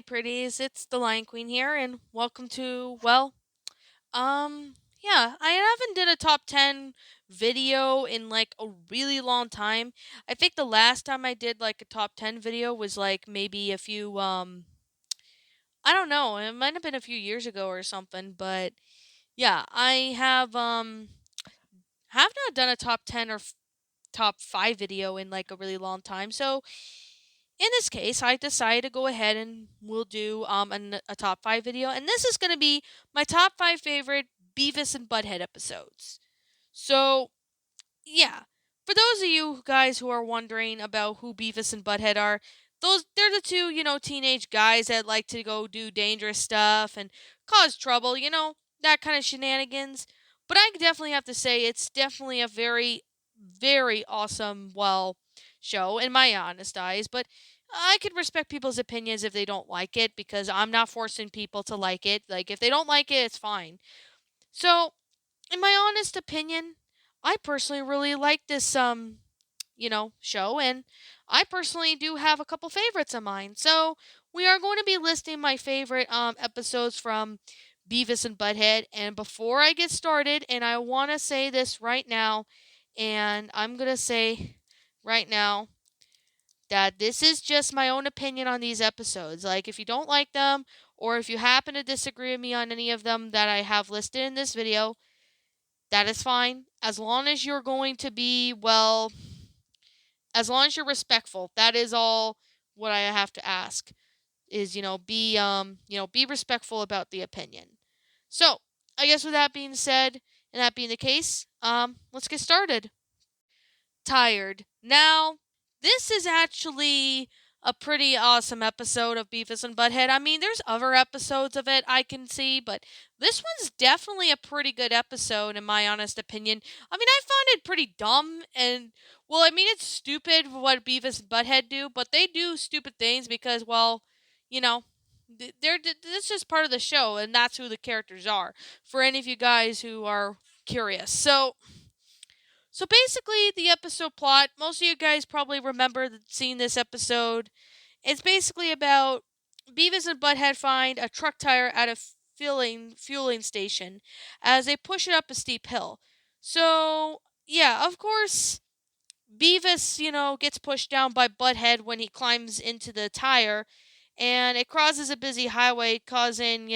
pretties. It's the Lion Queen here, and welcome to, yeah, I haven't did a top 10 video in like a really long time. I think the last time I did like a top 10 video was like maybe a few, I don't know, it might have been a few years ago or something, but yeah, have not done a top 10 or top 5 video in like a really long time. So, in this case, I decided to go ahead and we'll do a top 5 video, and this is going to be my top 5 favorite Beavis and Butthead episodes. So, yeah, for those of you guys who are wondering about who Beavis and Butthead are, they're the two, teenage guys that like to go do dangerous stuff and cause trouble, that kind of shenanigans. But I definitely have to say it's definitely a very, very awesome, show in my honest eyes. But I can respect people's opinions if they don't like it because I'm not forcing people to like it. Like if they don't like it, it's fine. So, in my honest opinion, I personally really like this show, and I personally do have a couple favorites of mine. So, we are going to be listing my favorite episodes from Beavis and Butthead, and before I get started, and I want to say this right now, and I'm going to say right now that this is just my own opinion on these episodes. Like, if you don't like them, or if you happen to disagree with me on any of them that I have listed in this video, that is fine. As long as you're going to be, as long as you're respectful. That is all what I have to ask is, be respectful about the opinion. So, I guess with that being said, and that being the case, let's get started. Tired. Now, this is actually a pretty awesome episode of Beavis and Butthead. I mean, there's other episodes of it I can see, but this one's definitely a pretty good episode, in my honest opinion. I mean, I found it pretty dumb, and, I mean, it's stupid what Beavis and Butthead do, but they do stupid things because, you know, this is just part of the show, and that's who the characters are, for any of you guys who are curious. So basically, the episode plot, most of you guys probably remember seeing this episode. It's basically about Beavis and Butthead find a truck tire at a fueling station as they push it up a steep hill. So, yeah, of course, Beavis, gets pushed down by Butthead when he climbs into the tire, and it crosses a busy highway, causing,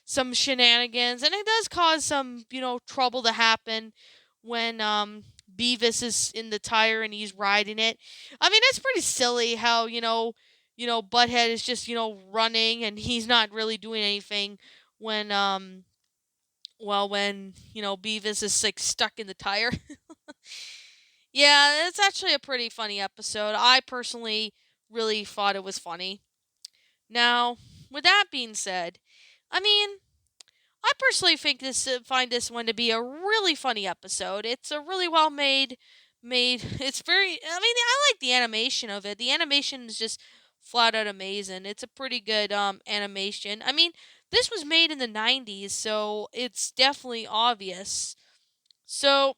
some shenanigans, and it does cause some, trouble to happen when Beavis is in the tire and he's riding it. I mean, it's pretty silly how, Butthead is just, running and he's not really doing anything when Beavis is like stuck in the tire. Yeah, it's actually a pretty funny episode. I personally really thought it was funny. Now, with that being said, I mean, I personally find this one to be a really funny episode. It's a really well made. It's very. I mean, I like the animation of it. The animation is just flat out amazing. It's a pretty good animation. I mean, this was made in the '90s, so it's definitely obvious. So,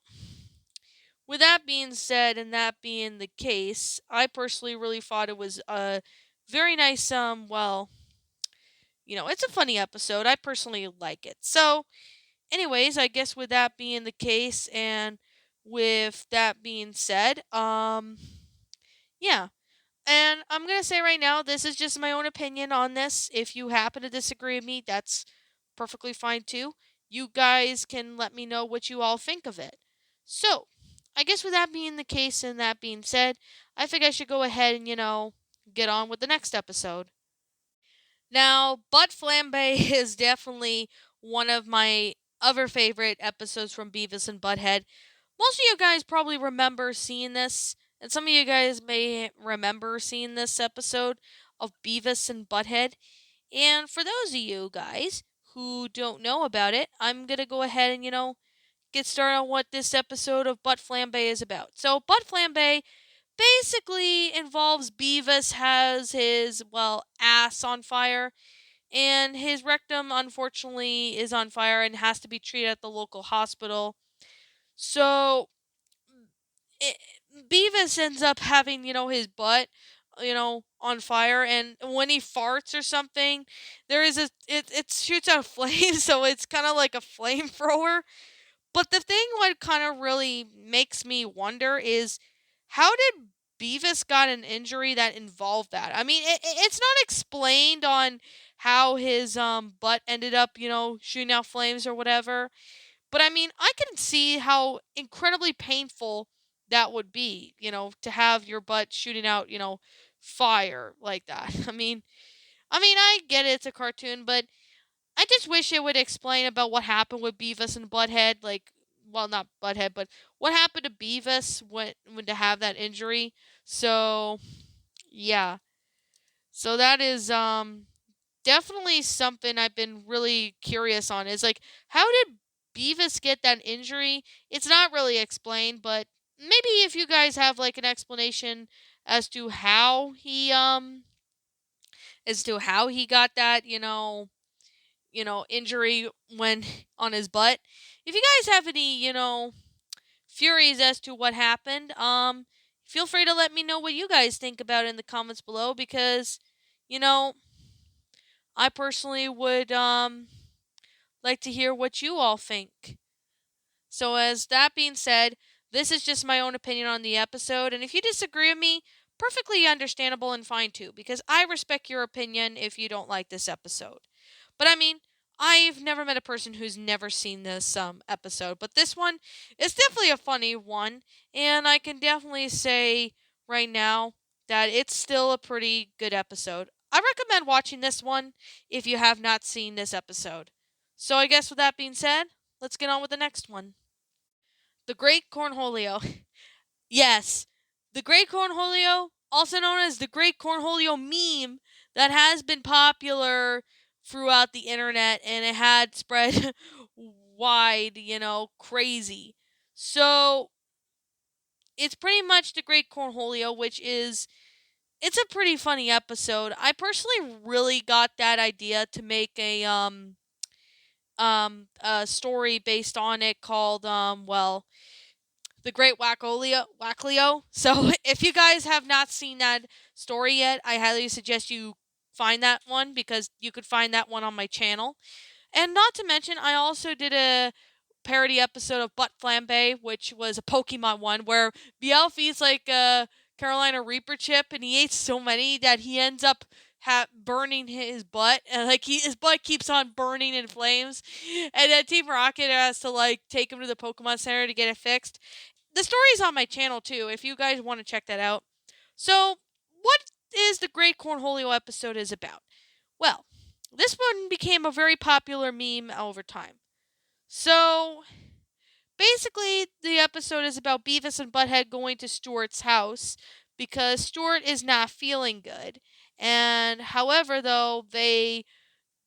with that being said, and that being the case, I personally really thought it was a very nice. It's a funny episode. I personally like it. So, anyways, I guess with that being the case, and with that being said, yeah. And I'm gonna say right now, this is just my own opinion on this. If you happen to disagree with me, that's perfectly fine too. You guys can let me know what you all think of it. So, I guess with that being the case and that being said, I think I should go ahead and, get on with the next episode. Now, Budflambe is definitely one of my other favorite episodes from Beavis and Butthead. Most of you guys probably remember seeing this, and some of you guys may remember seeing this episode of Beavis and Butthead. And for those of you guys who don't know about it, I'm going to go ahead and, get started on what this episode of Budflambe is about. So, Budflambe basically involves Beavis has his, ass on fire, and his rectum unfortunately is on fire and has to be treated at the local hospital. So it, Beavis ends up having, his butt on fire, and when he farts or something, there is it shoots out flames, so it's kind of like a flamethrower. But the thing what kind of really makes me wonder is how did Beavis got an injury that involved that? I mean, it's not explained on how his butt ended up, shooting out flames or whatever. But I mean, I can see how incredibly painful that would be, to have your butt shooting out, fire like that. I get it, it's a cartoon, but I just wish it would explain about what happened with Beavis and Butthead, like, well, not Butthead, but what happened to Beavis when to have that injury. So, yeah. So that is definitely something I've been really curious on. Is like, how did Beavis get that injury? It's not really explained, but maybe if you guys have like an explanation as to how he got that, injury when on his butt. If you guys have any, theories as to what happened, feel free to let me know what you guys think about it in the comments below because, you know, I personally would like to hear what you all think. So as that being said, this is just my own opinion on the episode, and if you disagree with me, perfectly understandable and fine too, because I respect your opinion if you don't like this episode. But I mean, I've never met a person who's never seen this episode, but this one is definitely a funny one, and I can definitely say right now that it's still a pretty good episode. I recommend watching this one if you have not seen this episode. So I guess with that being said, let's get on with the next one. The Great Cornholio. Yes, the Great Cornholio, also known as the Great Cornholio meme, that has been popular throughout the internet and it had spread wide, crazy. So it's pretty much the Great Cornholio, which is it's a pretty funny episode. I personally really got that idea to make a story based on it called the Great Wacklio. So if you guys have not seen that story yet, I highly suggest you find that one because you could find that one on my channel. And not to mention, I also did a parody episode of Budflambe, which was a Pokemon one where Biel feeds like a Carolina Reaper chip, and he ate so many that he ends up burning his butt, and like his butt keeps on burning in flames, and then Team Rocket has to like take him to the Pokemon Center to get it fixed. The story's on my channel too, if you guys want to check that out. So, what is the Great Cornholio episode is about? Well, this one became a very popular meme over time. So, basically, the episode is about Beavis and Butthead going to Stuart's house because Stuart is not feeling good. And however, though, they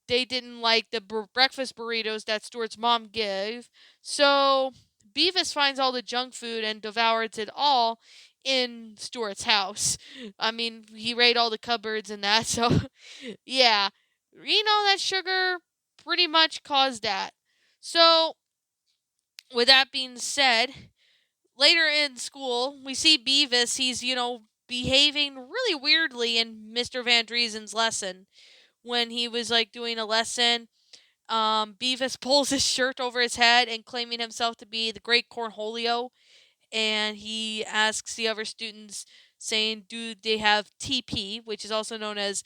didn't like the breakfast burritos that Stuart's mom gave. So Beavis finds all the junk food and devours it all in Stuart's house. I mean, he raided all the cupboards and that. So, yeah. That sugar pretty much caused that. So, with that being said, later in school, we see Beavis. He's, behaving really weirdly in Mr. Van Driesen's lesson. When he was, like, doing a lesson, Beavis pulls his shirt over his head and claiming himself to be the Great Cornholio, and he asks the other students, saying, do they have TP, which is also known as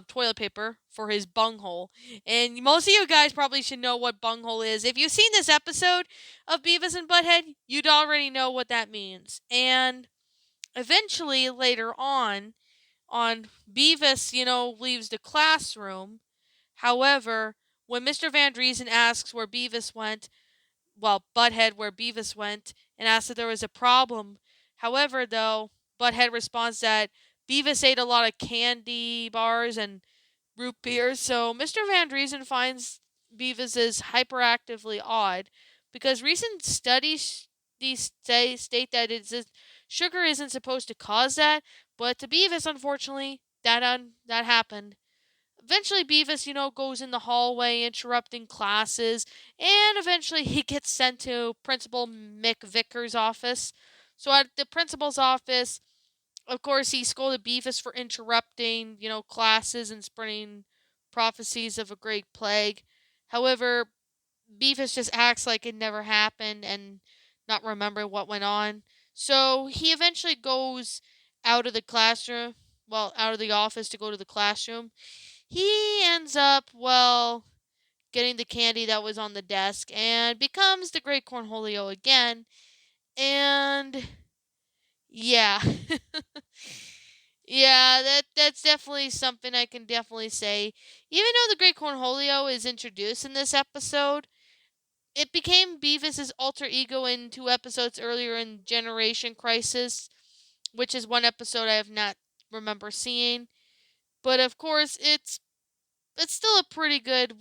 toilet paper, for his bunghole. And most of you guys probably should know what bunghole is. If you've seen this episode of Beavis and Butthead, you'd already know what that means. And eventually, later on Beavis, leaves the classroom. However, when Mr. Van Driesen asks where Beavis went, Butthead where Beavis went, and asks if there was a problem. However, though, Butthead responds that Beavis ate a lot of candy bars and root beers, so Mr. Van Driesen finds Beavis is hyperactively odd because recent studies state that sugar isn't supposed to cause that, but to Beavis, unfortunately, that happened. Eventually, Beavis, goes in the hallway interrupting classes, and eventually he gets sent to Principal Mick Vickers' office. So at the principal's office, of course, he scolded Beavis for interrupting, classes and spreading prophecies of a great plague. However, Beavis just acts like it never happened and not remember what went on. So he eventually goes out of the classroom, out of the office to go to the classroom. He ends up, getting the candy that was on the desk and becomes the Great Cornholio again. And yeah. Yeah, that's definitely something I can definitely say. Even though the Great Cornholio is introduced in this episode, it became Beavis's alter ego in 2 episodes earlier in Generation Crisis, which is one episode I have not remember seeing. But of course, it's still a pretty good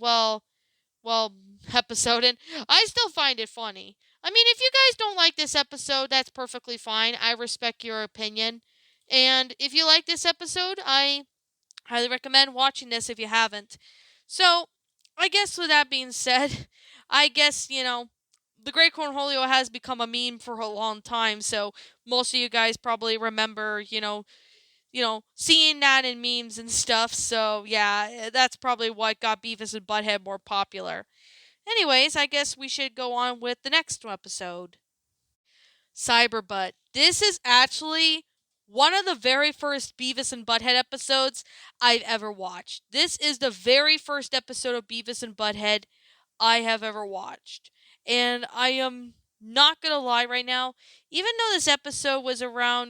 episode, and I still find it funny. I mean, if you guys don't like this episode, that's perfectly fine. I respect your opinion. And if you like this episode, I highly recommend watching this if you haven't. So, I guess with that being said, I guess, the Great Cornholio has become a meme for a long time, so most of you guys probably remember, seeing that in memes and stuff. So, yeah, that's probably what got Beavis and Butthead more popular. Anyways, I guess we should go on with the next episode. Cyberbutt. This is actually one of the very first Beavis and Butthead episodes I've ever watched. This is the very first episode of Beavis and Butthead I have ever watched. And I am not gonna lie right now, even though this episode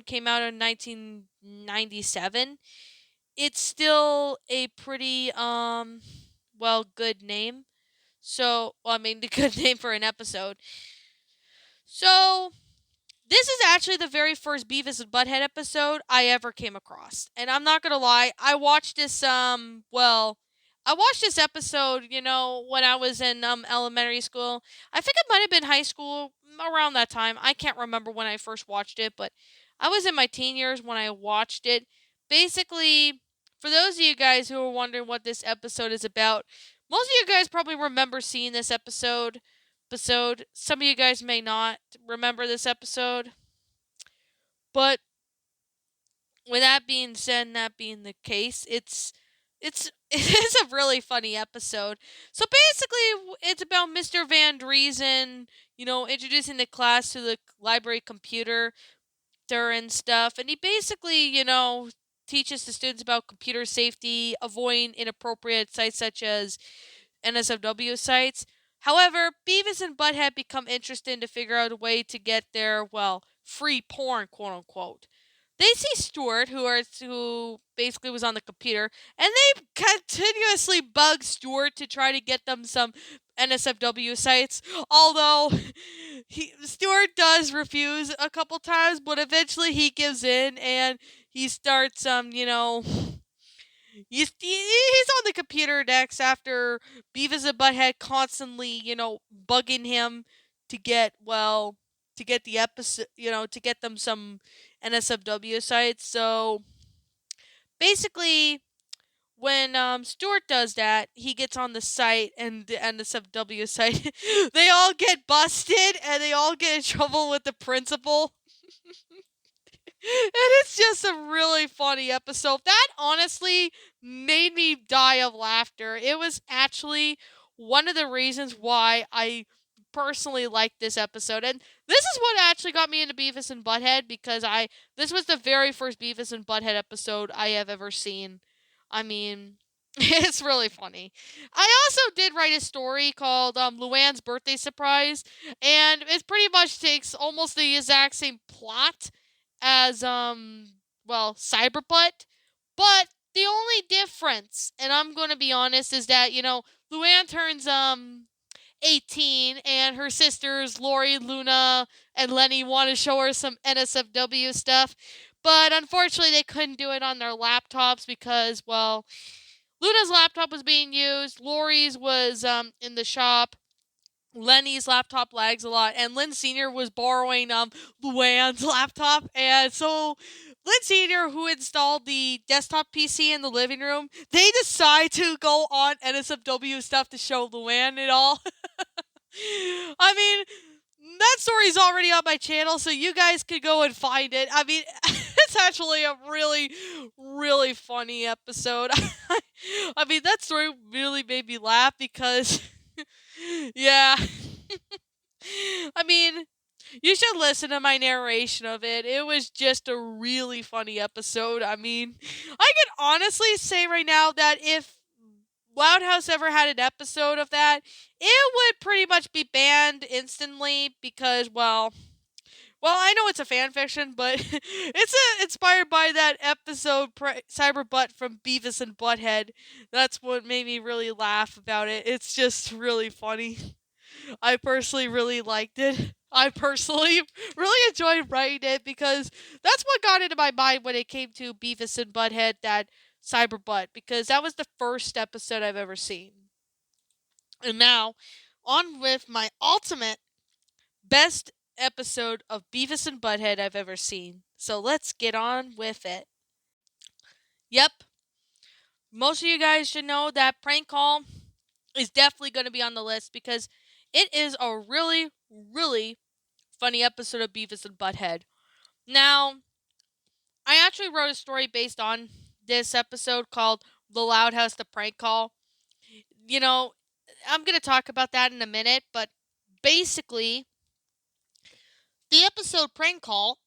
came out in 1997, it's still a pretty, good name. So, I mean, the good name for an episode. So, this is actually the very first Beavis and Butthead episode I ever came across. And I'm not gonna lie, I watched this episode, when I was in elementary school. I think it might have been high school around that time. I can't remember when I first watched it, but I was in my teen years when I watched it. Basically, for those of you guys who are wondering what this episode is about, most of you guys probably remember seeing this episode. Some of you guys may not remember this episode. But with that being said and that being the case, it is a really funny episode. So basically it's about Mr. Van Driesen, introducing the class to the library computer and stuff. And he basically, teaches the students about computer safety, avoiding inappropriate sites such as NSFW sites. However, Beavis and Butthead become interested to figure out a way to get their, free porn, quote unquote. They see Stuart, who basically was on the computer, and they continuously bug Stuart to try to get them some NSFW sites. Although Stuart does refuse a couple times, but eventually he gives in and he starts he's on the computer next after Beavis and Butthead constantly, bugging him to get, the episode, to get them some NSFW sites. So basically, when Stuart does that, he gets on the site and the NSFW site. They all get busted and they all get in trouble with the principal. And it's just a really funny episode. That honestly made me die of laughter. It was actually one of the reasons why I personally liked this episode. And this is what actually got me into Beavis and Butthead, because this was the very first Beavis and Butthead episode I have ever seen. I mean, it's really funny. I also did write a story called Luann's Birthday Surprise, and it pretty much takes almost the exact same plot as Cyberbutt, but the only difference, and I'm going to be honest, is that Luann turns 18 and her sisters Lori, Luna, and Lenny want to show her some NSFW stuff, but unfortunately they couldn't do it on their laptops because Luna's laptop was being used, Lori's was in the shop, Lenny's laptop lags a lot, and Lynn Sr. was borrowing Luann's laptop, and so Lynn Sr., who installed the desktop PC in the living room, they decide to go on NSFW stuff to show Luann it all. I mean, that story's already on my channel, so you guys could go and find it. I mean, it's actually a really, really funny episode. I mean, that story really made me laugh because, yeah. I mean, you should listen to my narration of it. It was just a really funny episode. I mean, I can honestly say right now that if Loud House ever had an episode of that, it would pretty much be banned instantly because, well, I know it's a fan fiction, but inspired by that episode Cyber Butt from Beavis and Butthead. That's what made me really laugh about it. It's just really funny. I personally really liked it. I personally really enjoyed writing it because that's what got into my mind when it came to Beavis and Butthead, that Cyber Butt, because that was the first episode I've ever seen. And now, on with my ultimate best episode of Beavis and Butthead I've ever seen. So let's get on with it. Yep, most of you guys should know that Prank Call is definitely going to be on the list because it is a really, really funny episode of Beavis and Butthead. Now, I actually wrote a story based on this episode called The Loud House the Prank Call. You know, I'm going to talk about that in a minute, but basically, the episode Prank Call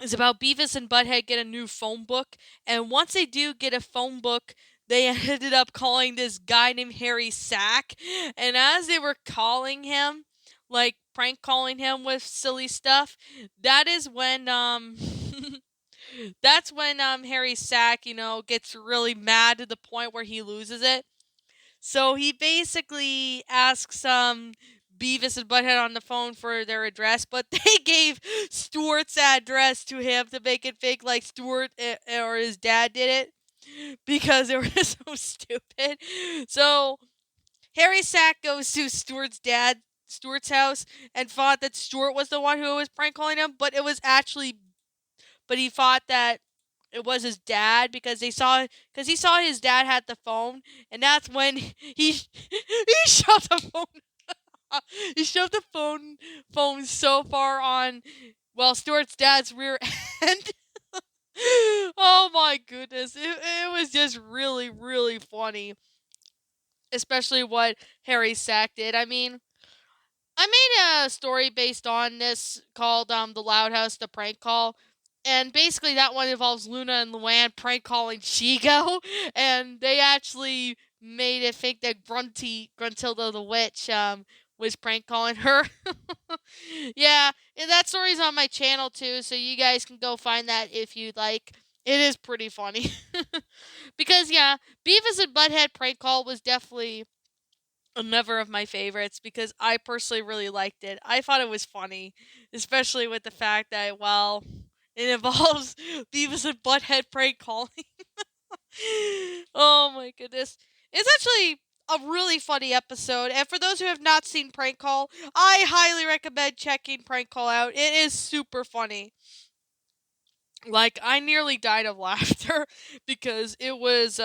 is about Beavis and Butthead get a new phone book, and once they do get a phone book, they ended up calling this guy named Harry Sack, and as they were calling him, like prank calling him with silly stuff, that is when that's when Harry Sack, gets really mad to the point where he loses it. So he basically asks Beavis and Butthead on the phone for their address, but they gave Stuart's address to him to make it fake like Stuart or his dad did it because they were so stupid. So Harry Sack goes to Stuart's house, and thought that Stuart was the one who was prank calling him, but he thought that it was his dad because he saw his dad had the phone, and that's when he he shoved the phone he shoved the phone so far on, well, Stuart's dad's rear end. Oh my goodness, it was just really, really funny, especially what Harry Sack did. I mean, I made a story based on this called The Loud House the Prank Call. And basically that one involves Luna and Luann prank calling Chigo, and they actually made it think that Gruntilda the Witch was prank calling her. Yeah, and that story's on my channel too, so you guys can go find that if you'd like. It is pretty funny. Because yeah, Beavis and Butthead prank call was definitely another of my favorites because I personally really liked it. I thought it was funny, especially with the fact that, well, it involves Beavis and Butthead prank calling. Oh my goodness. It's actually a really funny episode, and for those who have not seen Prank Call, I highly recommend checking Prank Call out. It is super funny. Like, I nearly died of laughter because it was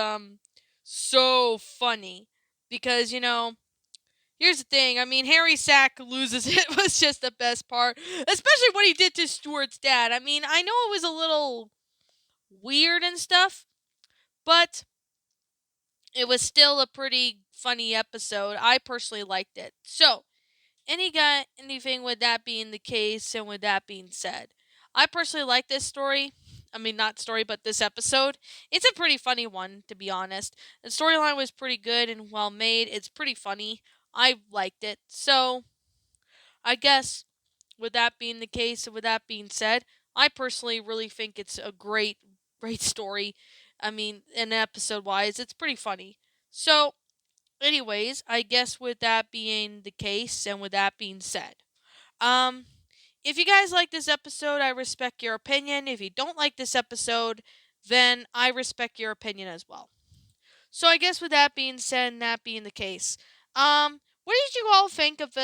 so funny. Because, here's the thing. I mean, Harry Sack loses it was just the best part, especially what he did to Stuart's dad. I mean, I know it was a little weird and stuff, but it was still a pretty funny episode. I personally liked it. So, anything with that being the case and with that being said, I personally like this story. I mean, not story, but this episode. It's a pretty funny one, to be honest. The storyline was pretty good and well made. It's pretty funny. I liked it. So, I guess with that being the case and with that being said, I personally really think it's a great, great story. I mean, in episode wise, it's pretty funny. So, anyways, I guess with that being the case and with that being said, um, if you guys like this episode, I respect your opinion. If you don't like this episode, then I respect your opinion as well. So I guess with that being said and that being the case, what did you all think of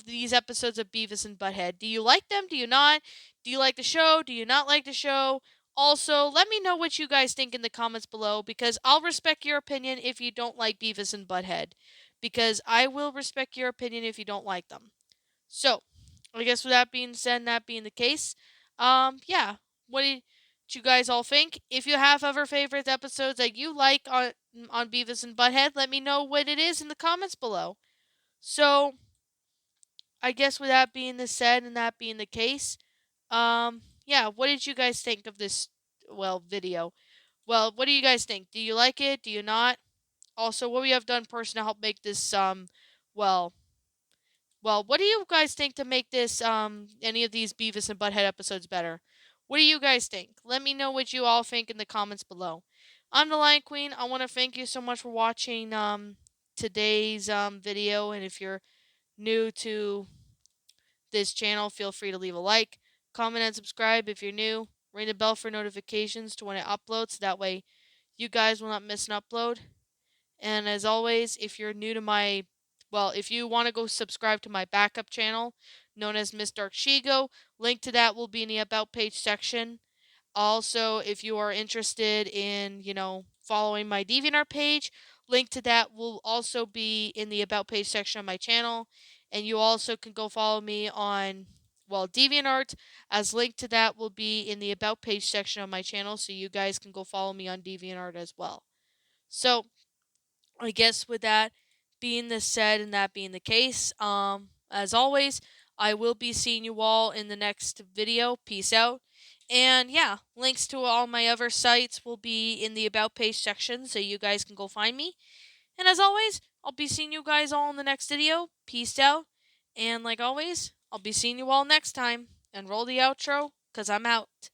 these episodes of Beavis and Butthead? Do you like them? Do you not? Do you like the show? Do you not like the show? Also, let me know what you guys think in the comments below because I'll respect your opinion if you don't like Beavis and Butthead, because I will respect your opinion if you don't like them. So, I guess with that being said and that being the case, yeah. What do you, you guys all think. If you have other favorite episodes that you like on Beavis and Butthead, let me know what it is in the comments below. So, I guess with that being the said and that being the case, yeah, what did you guys think of this, well, video? Well, what do you guys think? Do you like it? Do you not? Also, what we have done person to help make this, well, what do you guys think to make this, any of these Beavis and Butthead episodes better? What do you guys think? Let me know what you all think in the comments below. I'm the Lion Queen. I want to thank you so much for watching, today's, video. And if you're new to this channel, feel free to leave a like, comment, and subscribe if you're new. Ring the bell for notifications to when it uploads. That way you guys will not miss an upload. And as always, if you're new to if you want to go subscribe to my backup channel known as Miss Dark Shigo, link to that will be in the About page section. Also, if you are interested in, following my DeviantArt page, link to that will also be in the About page section of my channel. And you also can go follow me on, DeviantArt, as link to that will be in the About page section of my channel, so you guys can go follow me on DeviantArt as well. So, I guess with that being the said and that being the case, as always, I will be seeing you all in the next video. Peace out. And yeah, links to all my other sites will be in the About page section, so you guys can go find me. And as always, I'll be seeing you guys all in the next video. Peace out. And like always, I'll be seeing you all next time. And roll the outro, because I'm out.